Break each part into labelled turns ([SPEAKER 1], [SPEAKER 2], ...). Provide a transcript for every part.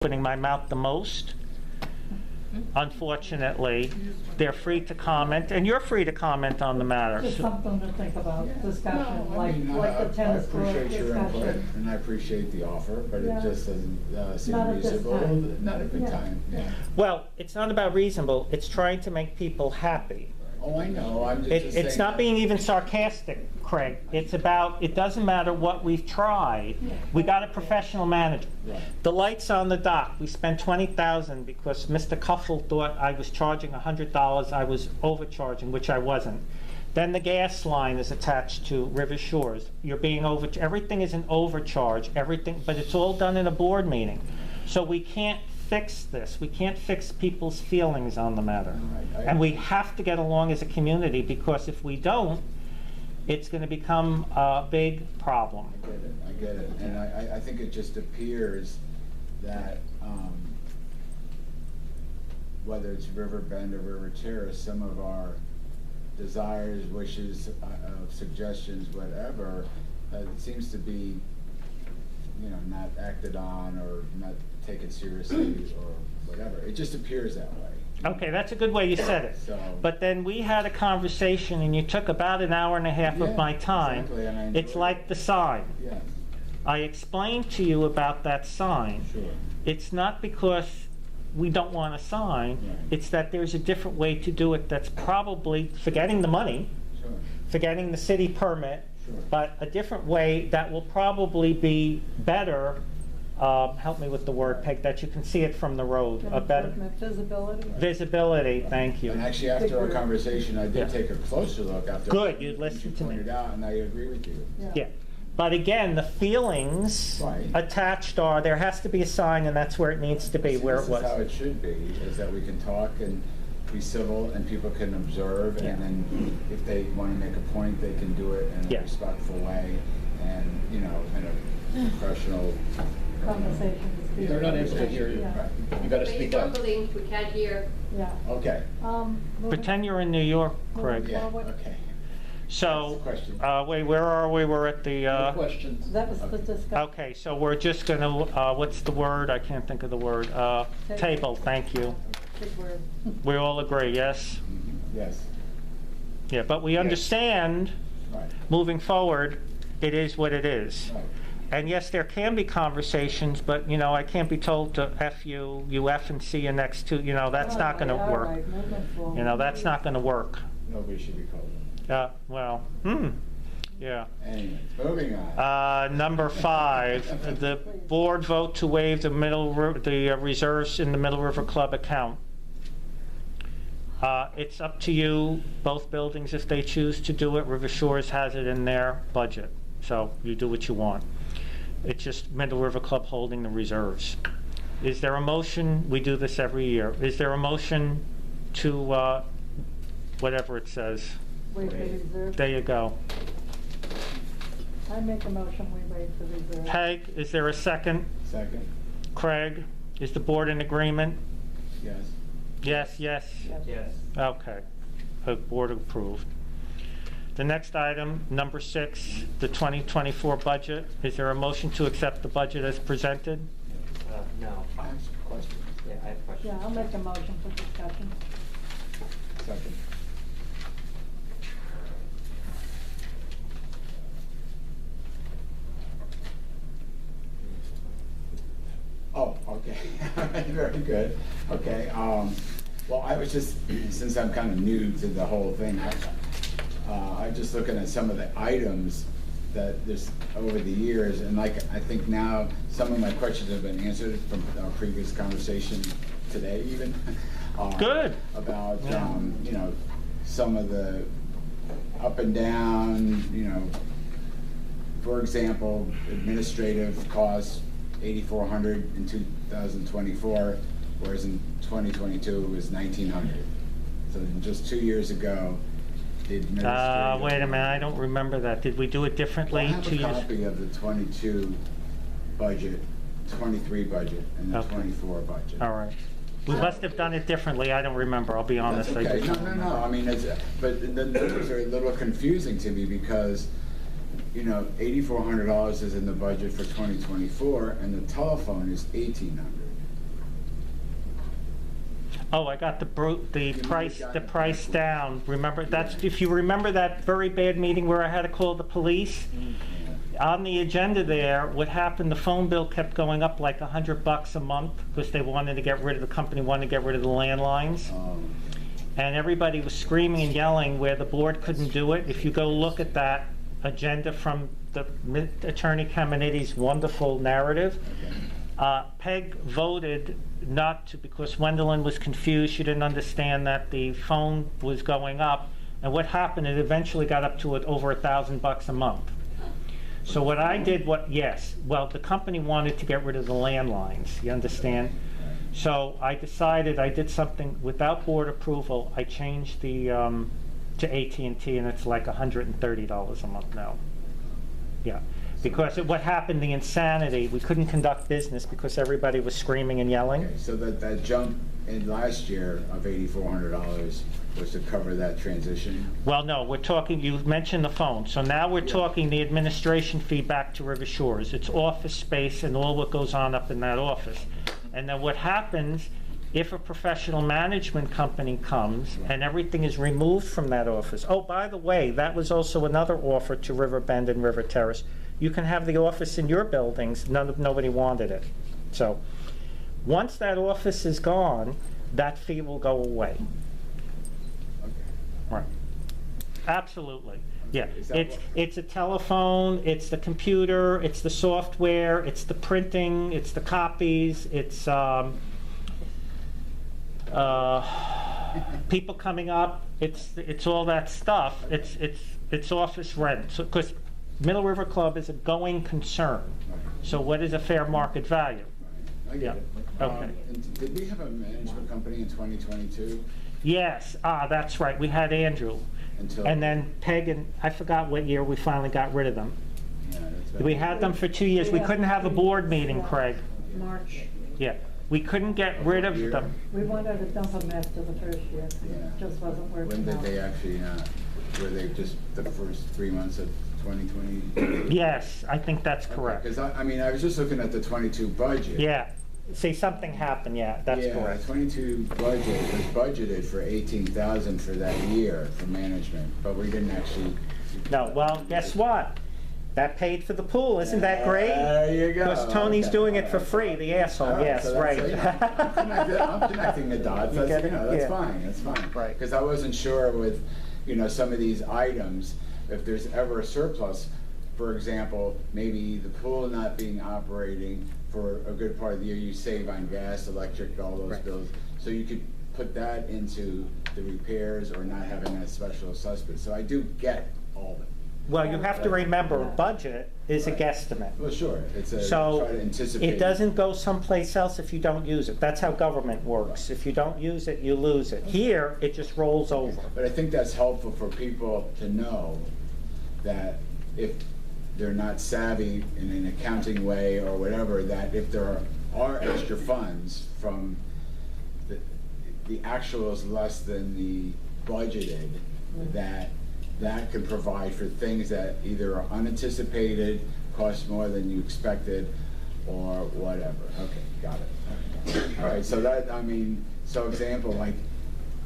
[SPEAKER 1] putting my mouth the most. Unfortunately, they're free to comment, and you're free to comment on the matter.
[SPEAKER 2] Just something to think about, discussion, like the tennis court
[SPEAKER 3] I appreciate your input,
[SPEAKER 2] discussion.
[SPEAKER 3] and I appreciate the offer, but
[SPEAKER 2] Yeah.
[SPEAKER 3] it just doesn't seem
[SPEAKER 2] Not at this
[SPEAKER 3] reasonable.
[SPEAKER 2] time.
[SPEAKER 3] Not a good
[SPEAKER 2] Yeah.
[SPEAKER 3] time, yeah.
[SPEAKER 1] Well, it's not about reasonable, it's trying to make people happy.
[SPEAKER 3] Oh, I know, I'm just saying.
[SPEAKER 1] It's not being even sarcastic, Craig. It's about, it doesn't matter what we've tried. We got a professional manager.
[SPEAKER 3] Right.
[SPEAKER 1] The lights on the dock, we spent $20,000 because Mr. Cuffle thought I was charging $100. I was overcharging, which I wasn't. Then the gas line is attached to River Shores. You're being everything is an overcharge, everything, but it's all done in a board meeting. So we can't fix this. We can't fix people's feelings on the matter.
[SPEAKER 3] Right.
[SPEAKER 1] And we have to get along as a community, because if we don't, it's going to become a big problem.
[SPEAKER 3] I get it, and I think it just appears that, whether it's River Bend or River Terrace, some of our desires, wishes, suggestions, whatever, it seems to be, not acted on or not taken seriously or whatever. It just appears that way.
[SPEAKER 1] Okay, that's a good way you said it.
[SPEAKER 3] So-
[SPEAKER 1] But then we had a conversation, and you took about an hour and a half of
[SPEAKER 3] Yeah,
[SPEAKER 1] my time.
[SPEAKER 3] exactly, and I enjoyed
[SPEAKER 1] It's like
[SPEAKER 3] it.
[SPEAKER 1] the sign.
[SPEAKER 3] Yeah,
[SPEAKER 1] I explained to you about that sign.
[SPEAKER 3] sure.
[SPEAKER 1] It's not because we don't want a sign,
[SPEAKER 3] Right.
[SPEAKER 1] it's that there's a different way to do it that's probably, forgetting the money,
[SPEAKER 3] Sure.
[SPEAKER 1] forgetting the city permit,
[SPEAKER 3] Sure.
[SPEAKER 1] but a different way that will probably be better, help me with the word, Peg, that you can see it from the road. A better
[SPEAKER 2] Visibility.
[SPEAKER 1] visibility, thank you.
[SPEAKER 3] And actually, after our conversation, I
[SPEAKER 1] Yeah.
[SPEAKER 3] did take a closer look after.
[SPEAKER 1] Good, you listened to me.
[SPEAKER 3] pointed out, and I agree with you.
[SPEAKER 1] Yeah, but again, the feelings
[SPEAKER 3] Right.
[SPEAKER 1] attached are, there has to be a sign, and that's where it needs to be,
[SPEAKER 3] See,
[SPEAKER 1] where
[SPEAKER 3] this
[SPEAKER 1] it was.
[SPEAKER 3] is how it should be, is that we can talk and be civil, and people can observe,
[SPEAKER 1] Yeah.
[SPEAKER 3] and then if they want to make a point, they can do it in
[SPEAKER 1] Yeah.
[SPEAKER 3] a respectful way, and, in a professional.
[SPEAKER 2] Conversations.
[SPEAKER 4] They're not able to hear you.
[SPEAKER 2] Yeah.
[SPEAKER 3] Right.
[SPEAKER 4] You gotta
[SPEAKER 5] But you're
[SPEAKER 4] speak up.
[SPEAKER 5] mumbling, we can't hear.
[SPEAKER 2] Yeah.
[SPEAKER 3] Okay,
[SPEAKER 1] Pretend you're in New York, Craig.
[SPEAKER 3] yeah,
[SPEAKER 2] Forward.
[SPEAKER 3] okay.
[SPEAKER 1] So,
[SPEAKER 3] Question.
[SPEAKER 1] wait, where are we? We're at the,
[SPEAKER 4] No questions.
[SPEAKER 2] That was the discussion.
[SPEAKER 1] okay, so we're just gonna, what's the word? I can't think of the word. Table, thank you.
[SPEAKER 2] Big word.
[SPEAKER 1] We all agree, yes?
[SPEAKER 3] Yes,
[SPEAKER 1] Yeah, but we understand,
[SPEAKER 3] right,
[SPEAKER 1] moving forward, it is what it is.
[SPEAKER 3] right.
[SPEAKER 1] And yes, there can be conversations, but, I can't be told to F you, you F and see you next to, that's not gonna
[SPEAKER 2] All
[SPEAKER 1] work.
[SPEAKER 2] right, moving forward.
[SPEAKER 1] That's not gonna work.
[SPEAKER 3] Nobody should be called.
[SPEAKER 1] Yeah.
[SPEAKER 3] Anyways, moving on.
[SPEAKER 1] Number 5, the board vote to waive the reserves in the Middle River Club account. It's up to you, both buildings, if they choose to do it. River Shores has it in their budget, so you do what you want. It's just Middle River Club holding the reserves. Is there a motion? We do this every year. Is there a motion to, whatever it says?
[SPEAKER 2] Wait for reserve.
[SPEAKER 1] There you go.
[SPEAKER 2] I make a motion, we wait for reserve.
[SPEAKER 1] Peg, is there a second?
[SPEAKER 3] Second,
[SPEAKER 1] Craig, is the board in agreement?
[SPEAKER 3] yes.
[SPEAKER 1] Yes, yes?
[SPEAKER 4] Yes.
[SPEAKER 1] Okay. Board approved. The next item, number 6, the 2024 budget. Is there a motion to accept the budget as presented?
[SPEAKER 4] No.
[SPEAKER 3] I have some questions.
[SPEAKER 4] Yeah, I have questions.
[SPEAKER 2] Yeah, I'll make a motion for discussion.
[SPEAKER 3] Second. Oh, okay. Very good. Okay. Well, I was just, since I'm kind of new to the whole thing, I'm just looking at some of the items that there's over the years, and I think now some of my questions have been answered from our previous conversation today, even.
[SPEAKER 1] Good.
[SPEAKER 3] About some of the up and down, for example, administrative costs, 8,400 in 2024, whereas in 2022 it was 1,900. So just 2 years ago, the administrative.
[SPEAKER 1] Wait a minute, I don't remember that. Did we do it differently?
[SPEAKER 3] Well, I have
[SPEAKER 1] 2
[SPEAKER 3] a
[SPEAKER 1] years?
[SPEAKER 3] copy of the 22 budget, 23 budget, and the
[SPEAKER 1] Okay.
[SPEAKER 3] 24 budget.
[SPEAKER 1] All right. We must have done it differently. I don't remember. I'll be honest.
[SPEAKER 3] That's
[SPEAKER 1] I
[SPEAKER 3] okay.
[SPEAKER 1] just don't
[SPEAKER 3] No.
[SPEAKER 1] remember.
[SPEAKER 3] I mean, but the numbers are a little confusing to me because, $8,400 is in the budget for 2024, and the telephone is 1,800.
[SPEAKER 1] Oh, I got the
[SPEAKER 3] might have gotten
[SPEAKER 1] price
[SPEAKER 3] it.
[SPEAKER 1] down. Remember, if you remember that very bad meeting where I had to call the police? On the agenda there, what happened, the phone bill kept going up like $100 a month because they wanted to get rid of, the company wanted to get rid of the landlines. And everybody was screaming and yelling where the board couldn't do it. If you go look at that agenda from the Attorney Caminiti's wonderful narrative, Peg voted not to, because Wendelin was confused. She didn't understand that the phone was going up. And what happened, it eventually got up to over $1,000 a month. So what I did, well, the company wanted to get rid of the landlines, you understand? So I decided, I did something without board approval. I changed the, to AT&T, and it's like $130 a month now. Yeah, because what happened, the insanity, we couldn't conduct business because everybody was screaming and yelling.
[SPEAKER 3] Okay, so that jump in last year of $8,400 was to cover that transition?
[SPEAKER 1] Well, no, we're talking, you mentioned the phone, so now we're talking the administration fee back to River Shores. It's office space and all what goes on up in that office. And then what happens, if a professional management company comes and everything is removed from that office. Oh, by the way, that was also another offer to Riverbend and River Terrace. You can have the office in your buildings, nobody wanted it. So, once that office is gone, that fee will go away. Right. Absolutely. Yeah.
[SPEAKER 3] Is that
[SPEAKER 1] It's a telephone, it's the computer, it's the software, it's the printing, it's the copies, it's people coming up, it's all that stuff. It's office rent. So, because Middle River Club is a going concern. So what is a fair market value?
[SPEAKER 3] I get
[SPEAKER 1] Yeah.
[SPEAKER 3] it.
[SPEAKER 1] Okay.
[SPEAKER 3] And did we have a management company in 2022?
[SPEAKER 1] Yes, that's right. We had Andrew.
[SPEAKER 3] Until
[SPEAKER 1] And then Peg, and I forgot what year we finally got rid of them.
[SPEAKER 3] Yeah, that's been-
[SPEAKER 1] We had them for 2 years. We couldn't have a board meeting, Craig.
[SPEAKER 2] March.
[SPEAKER 1] Yeah, we couldn't get rid of them.
[SPEAKER 2] We wanted to dump them after the first year.
[SPEAKER 3] Yeah.
[SPEAKER 2] It just wasn't
[SPEAKER 3] When
[SPEAKER 2] working
[SPEAKER 3] did
[SPEAKER 2] out.
[SPEAKER 3] they actually not? Were they just the first 3 months of 2020?
[SPEAKER 1] Yes, I think that's correct.
[SPEAKER 3] Because I mean, I was just looking at the 22 budget.
[SPEAKER 1] Yeah, see, something happened, yeah, that's
[SPEAKER 3] Yeah,
[SPEAKER 1] correct.
[SPEAKER 3] 22 budget was budgeted for 18,000 for that year for management, but we didn't actually.
[SPEAKER 1] No, well, guess what? That paid for the pool, isn't that great?
[SPEAKER 3] There you go.
[SPEAKER 1] Because Tony's
[SPEAKER 3] Okay.
[SPEAKER 1] doing it for free, the asshole,
[SPEAKER 3] All right,
[SPEAKER 1] yes,
[SPEAKER 3] so that's-
[SPEAKER 1] right.
[SPEAKER 3] I'm connecting the dots,
[SPEAKER 1] You
[SPEAKER 3] that's,
[SPEAKER 1] get it?
[SPEAKER 3] that's
[SPEAKER 1] Yeah.
[SPEAKER 3] fine, that's fine.
[SPEAKER 1] Right.
[SPEAKER 3] Because I wasn't sure with, some of these items, if there's ever a surplus, for example, maybe the pool not being operating for a good part of the year, you save on gas, electric, all those
[SPEAKER 1] Right.
[SPEAKER 3] bills. So you could put that into the repairs or not having that special assessment. So I do get all of it.
[SPEAKER 1] Well, you have to remember, a budget is a
[SPEAKER 3] Right.
[SPEAKER 1] guesstimate.
[SPEAKER 3] Well, sure, it's a,
[SPEAKER 1] So,
[SPEAKER 3] try to anticipate.
[SPEAKER 1] it doesn't go someplace else if you don't use it. That's how government works. If you don't use it, you lose it. Here, it just rolls over.
[SPEAKER 3] But I think that's helpful for people to know that if they're not savvy in an accounting way or whatever, that if there are extra funds from the actual is less than the budgeted, that could provide for things that either are unanticipated, cost more than you expected, or whatever. Okay, got it. All right, so that, so example, like,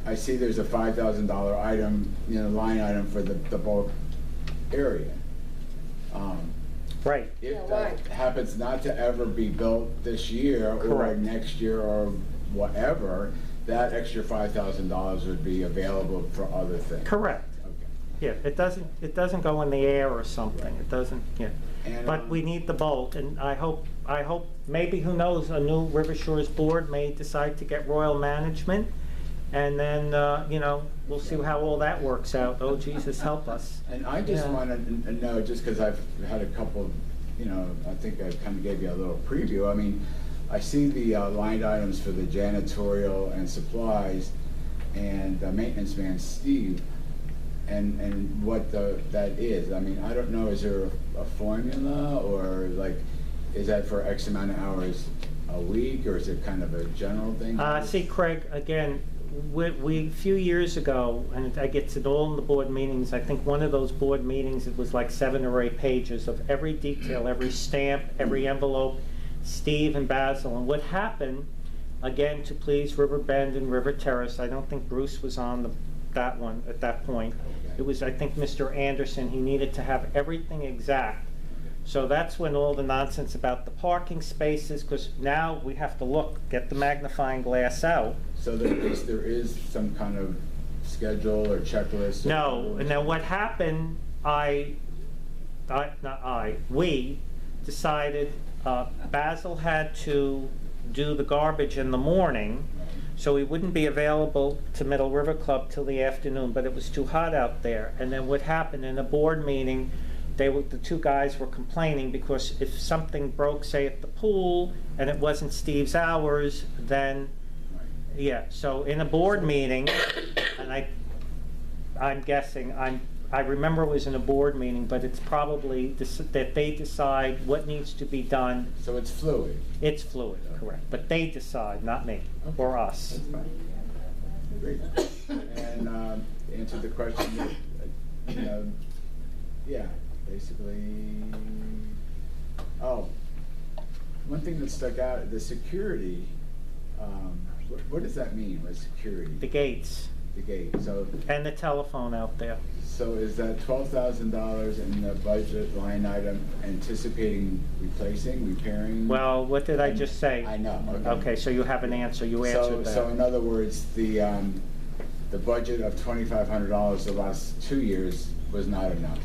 [SPEAKER 3] I see there's a $5,000 item, line item for the bulk area.
[SPEAKER 1] Right.
[SPEAKER 3] If that happens not to ever be built this year or
[SPEAKER 1] Correct.
[SPEAKER 3] next year or whatever, that extra $5,000 would be available for other things.
[SPEAKER 1] Correct.
[SPEAKER 3] Okay.
[SPEAKER 1] Yeah, it doesn't go in the air or something. It doesn't, yeah.
[SPEAKER 3] And,
[SPEAKER 1] But we need the bulk, and I hope, maybe, who knows, a new River Shores board may decide to get Royal Management, and then, we'll see how all that works out. Oh, Jesus, help us.
[SPEAKER 3] And I just
[SPEAKER 1] Yeah.
[SPEAKER 3] want to know, just because I've had a couple, I think I kind of gave you a little preview. I mean, I see the line items for the janitorial and supplies and the maintenance man, Steve, and what that is. I mean, I don't know, is there a formula, or like, is that for X amount of hours a week, or is it kind of a general thing?
[SPEAKER 1] See, Craig, again, we a few years ago, and I get it all in the board meetings, I think one of those board meetings, it was like 7 or 8 pages of every detail, every stamp, every envelope, Steve and Basil. And what happened, again, to please River Bend and River Terrace. I don't think Bruce was on that one at that point. It was, I think, Mr. Anderson. He needed to have everything exact. So that's when all the nonsense about the parking spaces, because now we have to look, get the magnifying glass out.
[SPEAKER 3] So there is some kind of schedule or checklist?
[SPEAKER 1] No, and then what happened, we decided Basil had to do the garbage in the morning, so he wouldn't be available to Middle River Club till the afternoon, but it was too hot out there. And then what happened in a board meeting, the two guys were complaining because if something broke, say at the pool, and it wasn't Steve's hours, then, yeah. So in a board meeting, and I'm guessing, I remember it was in a board meeting, but it's probably that they decide what needs to be done.
[SPEAKER 3] So it's fluid?
[SPEAKER 1] It's fluid, correct. But they decide, not me, or us.
[SPEAKER 3] That's fine. Great. And to answer the question, yeah, basically, one thing that stuck out, the security, what does that mean, by security?
[SPEAKER 1] The gates.
[SPEAKER 3] The gate, so.
[SPEAKER 1] And the telephone out there.
[SPEAKER 3] So is that $12,000 in the budget line item anticipating repairing?
[SPEAKER 1] Well, what did I just say?
[SPEAKER 3] I know, okay.
[SPEAKER 1] Okay, so you have an answer, you answered that.
[SPEAKER 3] So in other words, the budget of $2,500 the last 2 years was not enough?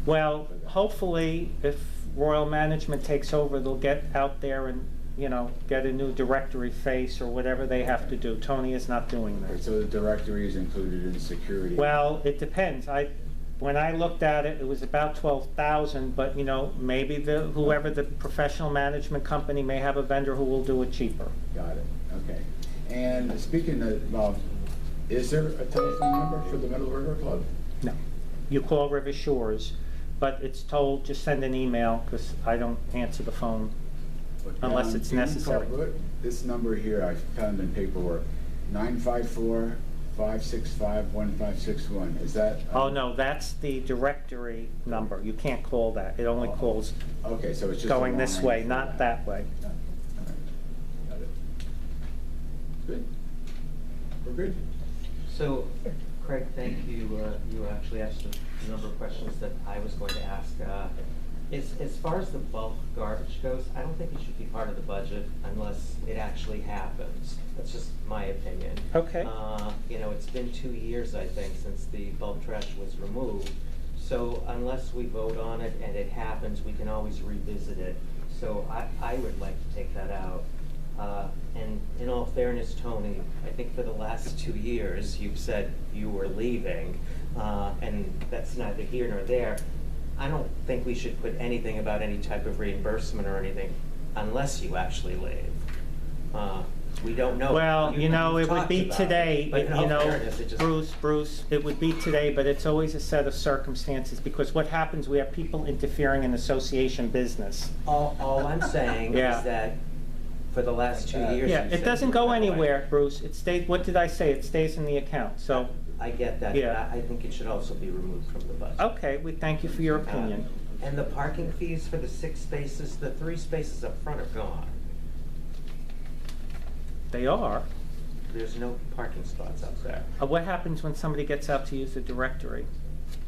[SPEAKER 1] Well, hopefully, if Royal Management takes over, they'll get out there and, get a new directory face or whatever they have to do. Tony is not doing
[SPEAKER 3] Okay,
[SPEAKER 1] that.
[SPEAKER 3] so the directory is included in security?
[SPEAKER 1] Well, it depends. When I looked at it, it was about 12,000, but, maybe whoever the professional management company may have a vendor who will do it cheaper.
[SPEAKER 3] Got it, okay. And speaking of, well, is there a telephone number for the Middle River Club?
[SPEAKER 1] No. You call River Shores, but it's told, just send an email, because I don't answer the phone unless it's
[SPEAKER 3] Can you
[SPEAKER 1] necessary.
[SPEAKER 3] call this number here, I found in paperwork, 954-565-1561, is that?
[SPEAKER 1] Oh, no, that's the directory number. You can't call that. It only calls
[SPEAKER 3] Okay, so it's just. a
[SPEAKER 1] going this
[SPEAKER 3] line
[SPEAKER 1] way,
[SPEAKER 3] for
[SPEAKER 1] not that way.
[SPEAKER 3] All right. Got it. Good. We're good.
[SPEAKER 4] So, Craig, thank you. You actually asked a number of questions that I was going to ask. As far as the bulk garbage goes, I don't think it should be part of the budget unless it actually happens. That's just my opinion.
[SPEAKER 1] Okay.
[SPEAKER 4] It's been 2 years, I think, since the bulk trash was removed. So unless we vote on it and it happens, we can always revisit it. So I would like to take that out. And in all fairness, Tony, I think for the last 2 years, you've said you were leaving, and that's neither here nor there. I don't think we should put anything about any type of reimbursement or anything unless you actually leave. We don't know.
[SPEAKER 1] Well,
[SPEAKER 4] You've
[SPEAKER 1] it would
[SPEAKER 4] talked
[SPEAKER 1] be
[SPEAKER 4] about
[SPEAKER 1] today,
[SPEAKER 4] it, but in all fairness, it just-
[SPEAKER 1] Bruce, it would be today, but it's always a set of circumstances, because what happens, we have people interfering in association business.
[SPEAKER 4] All I'm saying
[SPEAKER 1] Yeah.
[SPEAKER 4] is that for the last 2 years.
[SPEAKER 1] Yeah,
[SPEAKER 4] you
[SPEAKER 1] it
[SPEAKER 4] said
[SPEAKER 1] doesn't
[SPEAKER 4] you
[SPEAKER 1] go
[SPEAKER 4] were going.
[SPEAKER 1] anywhere, Bruce. It stays, what did I say? It stays in the account, so,
[SPEAKER 4] I get that,
[SPEAKER 1] Yeah.
[SPEAKER 4] but I think it should also be removed from the budget.
[SPEAKER 1] okay, we thank you for your opinion.
[SPEAKER 4] And the parking fees for the 6 spaces, the 3 spaces up front are gone.
[SPEAKER 1] They are.
[SPEAKER 4] There's no parking spots up there.
[SPEAKER 1] What happens when somebody gets out to use the directory?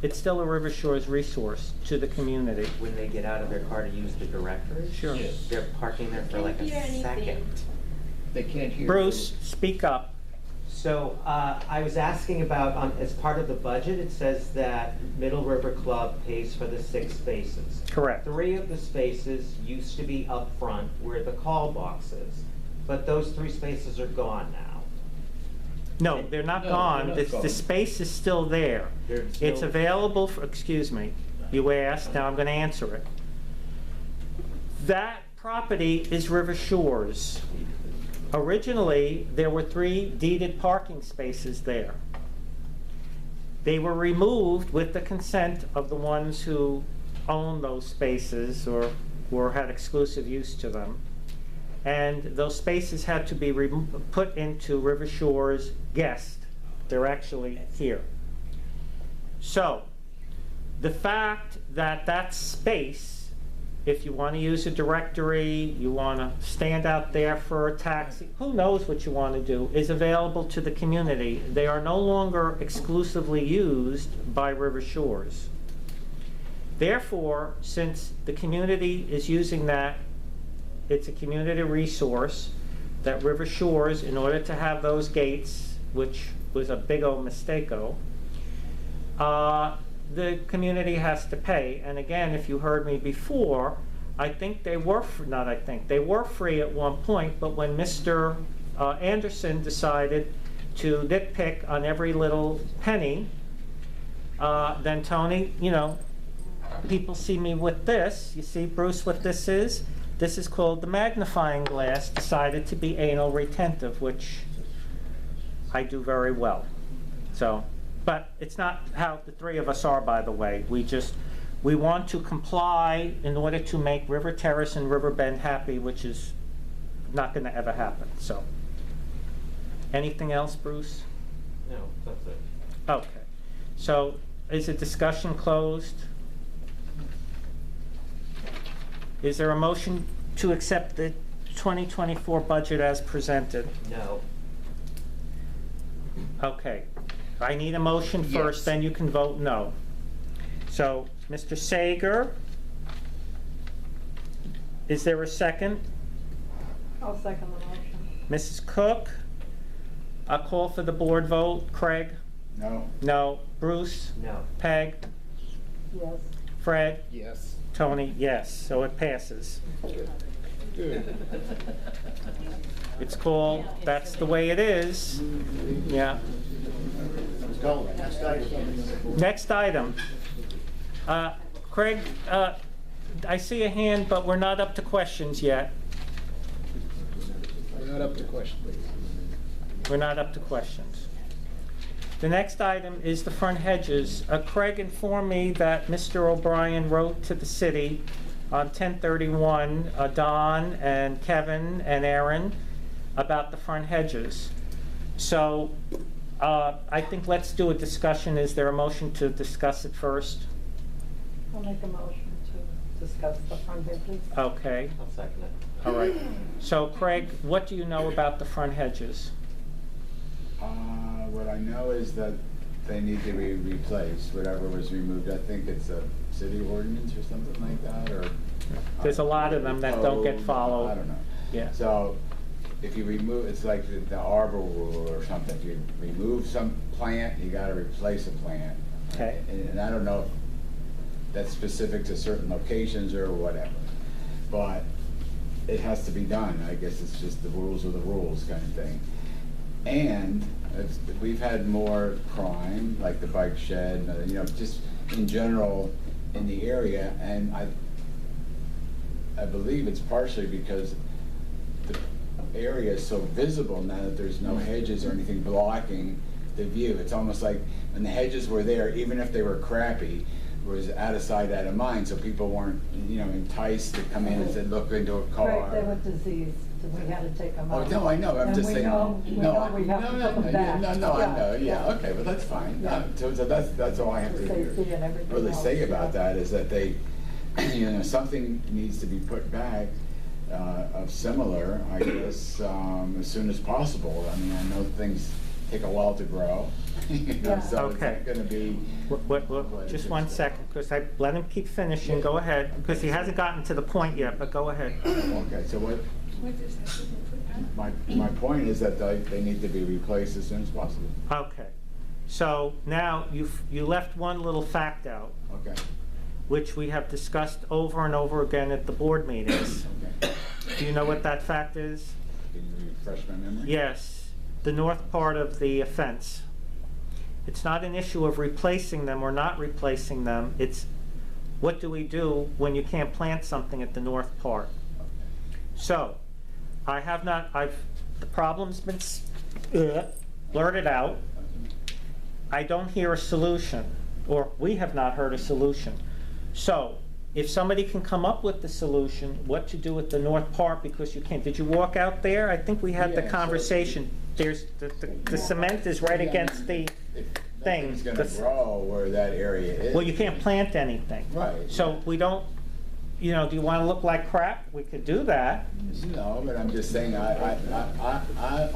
[SPEAKER 1] It's still a River Shores resource to the community.
[SPEAKER 4] When they get out of their car to use the directory?
[SPEAKER 1] Sure.
[SPEAKER 5] Yes.
[SPEAKER 4] They're parking there for like a second.
[SPEAKER 5] They can't hear.
[SPEAKER 1] Bruce, speak up.
[SPEAKER 4] So, I was asking about, as part of the budget, it says that Middle River Club pays for the 6 spaces.
[SPEAKER 1] Correct.
[SPEAKER 4] 3 of the spaces used to be up front where the call box is, but those 3 spaces are gone now.
[SPEAKER 1] No, they're not
[SPEAKER 5] No,
[SPEAKER 1] gone.
[SPEAKER 5] they're not
[SPEAKER 1] The
[SPEAKER 5] gone.
[SPEAKER 1] space is still there.
[SPEAKER 4] There's
[SPEAKER 1] It's
[SPEAKER 4] no-
[SPEAKER 1] available for, excuse me, you asked, now I'm going to answer it. That property is River Shores. Originally, there were 3 deeded parking spaces there. They were removed with the consent of the ones who owned those spaces or had exclusive use to them. And those spaces had to be put into River Shores guest. They're actually here. So, the fact that that space if you want to use a directory, you want to stand out there for a taxi, who knows what you want to do, is available to the community. They are no longer exclusively used by River Shores. Therefore, since the community is using that, it's a community resource that River Shores, in order to have those gates, which was a big old mistake-o, the community has to pay. And again, if you heard me before, I think they were, they were free at one point, but when Mr. Anderson decided to nitpick on every little penny, then Tony, you know, people see me with this. You see, Bruce, what this is? This is called the magnifying glass, decided to be anal retentive, which I do very well. So, but it's not how the three of us are, by the way. We want to comply in order to make River Terrace and River Bend happy, which is not going to ever happen. So, anything else, Bruce?
[SPEAKER 4] No, that's it.
[SPEAKER 1] Okay. So, is the discussion closed? Is there a motion to accept the 2024 budget as presented?
[SPEAKER 4] No.
[SPEAKER 1] Okay. I need a motion first,
[SPEAKER 5] Yes.
[SPEAKER 1] then you can vote no. So, Mr. Sager, is there a second?
[SPEAKER 2] I'll second the motion.
[SPEAKER 1] Mrs. Cook, I'll call for the board vote. Craig?
[SPEAKER 3] No?
[SPEAKER 1] No. Bruce?
[SPEAKER 4] No.
[SPEAKER 1] Peg?
[SPEAKER 2] Yes.
[SPEAKER 1] Fred?
[SPEAKER 5] Yes.
[SPEAKER 1] Tony? Yes. So it passes.
[SPEAKER 5] Good.
[SPEAKER 1] It's called, that's the way it is. Yeah.
[SPEAKER 5] Let's go. Next item.
[SPEAKER 1] Next item. Craig, I see a hand, but we're not up to questions yet.
[SPEAKER 5] We're not up to questions.
[SPEAKER 1] We're not up to questions. The next item is the front hedges. Craig informed me that Mr. O'Brien wrote to the city on 10/31, Don and Kevin and Aaron, about the front hedges. So I think let's do a discussion. Is there a motion to discuss it first?
[SPEAKER 2] I'll make a motion to discuss the front hedges.
[SPEAKER 1] Okay,
[SPEAKER 4] I'll second it.
[SPEAKER 1] all right. So Craig, what do you know about the front hedges?
[SPEAKER 3] What I know is that they need to be replaced, whatever was removed. I think it's a city ordinance or something like that, or...
[SPEAKER 1] There's a lot of them that don't get followed.
[SPEAKER 3] I don't know.
[SPEAKER 1] Yeah.
[SPEAKER 3] So, if you remove, it's like the arbor rule or something. If you remove some plant, you gotta replace a plant.
[SPEAKER 1] Okay.
[SPEAKER 3] And I don't know if that's specific to certain locations or whatever, but it has to be done. I guess it's just the rules are the rules kind of thing. And we've had more crime, like the bike shed, you know, just in general in the area, and I believe it's partially because the area is so visible now that there's no hedges or anything blocking the view. It's almost like when the hedges were there, even if they were crappy, it was out of sight, out of mind, so people weren't, you know, enticed to come in and say, look into a car.
[SPEAKER 2] Right, they were diseased, so we had to take them
[SPEAKER 3] Oh,
[SPEAKER 2] out.
[SPEAKER 3] no, I know, I'm
[SPEAKER 2] And
[SPEAKER 3] just
[SPEAKER 2] we
[SPEAKER 3] saying.
[SPEAKER 2] know- we know we have to put them back.
[SPEAKER 3] No, I know,
[SPEAKER 2] Yeah.
[SPEAKER 3] okay, but that's fine.
[SPEAKER 2] Yeah.
[SPEAKER 3] So that's all I have
[SPEAKER 2] For
[SPEAKER 3] to
[SPEAKER 2] safety and everything
[SPEAKER 3] really say
[SPEAKER 2] else,
[SPEAKER 3] about
[SPEAKER 2] yeah.
[SPEAKER 3] that, is that they, you know, something needs to be put back of similar, I guess, as soon as possible. I mean, I know things take a while to grow, you know,
[SPEAKER 2] Yeah.
[SPEAKER 3] so it's
[SPEAKER 1] Okay.
[SPEAKER 3] not gonna be.
[SPEAKER 1] Just one second, because I let him keep finishing. Go ahead, because he hasn't gotten to the point yet, but go ahead.
[SPEAKER 3] Okay, so what, my point is that they need to be replaced as soon as possible.
[SPEAKER 1] Okay. So now you left one little fact out,
[SPEAKER 3] Okay,
[SPEAKER 1] which we have discussed over and over again at the board meetings.
[SPEAKER 3] okay.
[SPEAKER 1] Do you know what that fact is?
[SPEAKER 3] Can you refresh my memory?
[SPEAKER 1] Yes, the north part of the fence. It's not an issue of replacing them or not replacing them. It's what do we do when you can't plant something at the north part? So, the problem's been blurted out. I don't hear a solution, or we have not heard a solution. So, if somebody can come up with the solution, what to do with the north part, because you can't, did you walk out there? I think we had the
[SPEAKER 3] Yeah, so-
[SPEAKER 1] conversation. There's, the cement is right against the thing.
[SPEAKER 3] Nothing's gonna grow where that area is.
[SPEAKER 1] Well, you can't plant anything.
[SPEAKER 3] Right.
[SPEAKER 1] So we don't, you know, do you want to look like crap? We could do that.
[SPEAKER 3] No, but I'm just saying, I